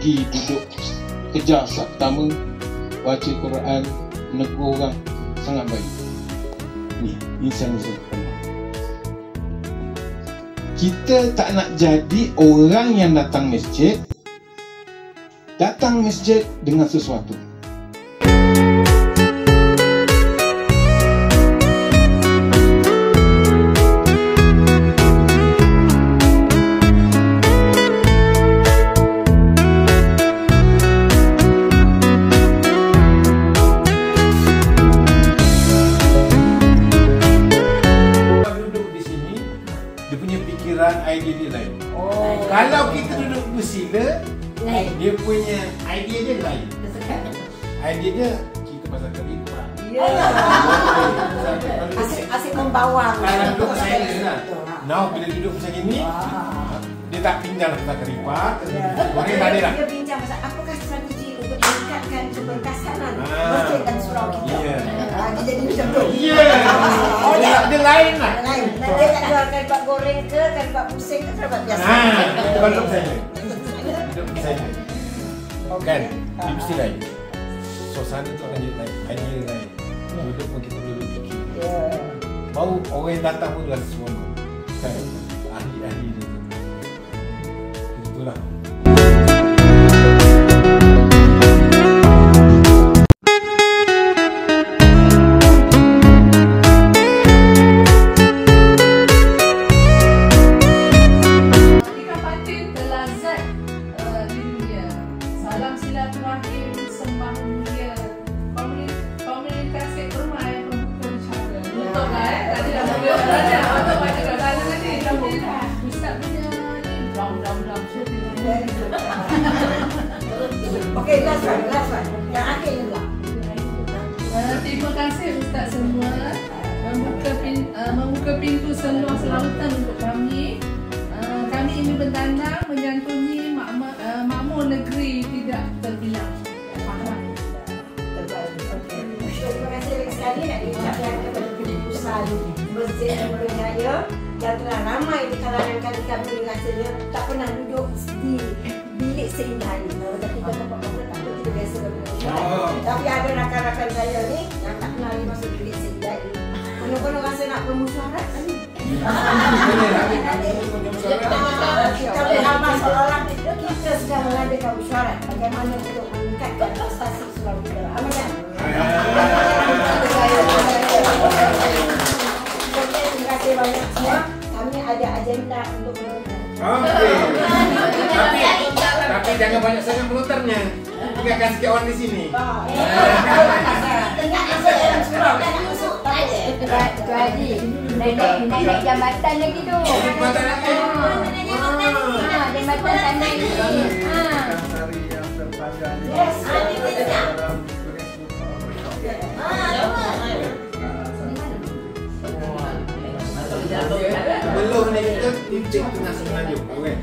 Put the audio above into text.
pergi duduk kejar sat pertama, baca Quran, menegur orang, sangat baik. Ni insan pertama. Kita tak nak jadi orang yang datang masjid dengan sesuatu. Idea dia lain. Kalau kita duduk bersila, dia punya idea dia lain. Idea dia kita pasal terlibat. Asyik membawa. Kalau duduk silent lah. Now bila duduk macam ni, dia tak tinggal kita terlibat. Orang tak ada lah. Dia bincang pasal apakah strategi untuk meningkatkan keberkasihan masjid dan surau kita. Dia jadi macam tu. Dia lain lah. Dia tak jual karibat goreng ke, karibat pusing ke, karibat biasa. Bukan duduk silent. Duduk silent. Kan? Dia mesti lain. Suasana tu akan jadi lain. Idea lain. Duduk pun kita boleh fikir. Baru orang yang datang pun rasa seronok. Kan? Ahli-ahli dia. Itulah. Salam silaturahim, sembah mulia, komunikasi permai pembuka bicara. Untuklah tadi dah mulia tadi untuk baca kata tadi dah mulia. Ustaz punya ni blam Okey, last one. Yang akhir ni pula. Terima kasih Ustaz semua membuka pintu seluas lautan untuk kami. Kami ingin bertandang menyantuni makmur negeri tidak terbilang. Terima kasih sekali nak diucapkan kepada pengurusan Masjid Nurul Hidayah yang telah ramai di kalangan kami rasanya tak pernah duduk di bilik seindah ini. Tapi kita tempat-tempat tak kita biasa berbincang. Tapi ada rakan-rakan saya ni yang tak pernah masuk bilik seindah ini. Penuh-penuh rasa nak bermusyawarah ni. Kita beramal seolah kita sedang mengadakan musyawarah bagaimana untuk meningkatkan prestasi surau kita. Amin kan? Terima kasih banyak semua. Kami ada agenda untuk Tapi jangan banyak sangat melontarnya. Tinggalkan sikit orang di sini. Tengah masuk dalam surau dan masuk tak ada. Tu Haji, naik jambatan lagi tu. Jambatan lagi? Jambatan sana lagi. Yes, belum ni kita tincik tengah Semenanjung, kan?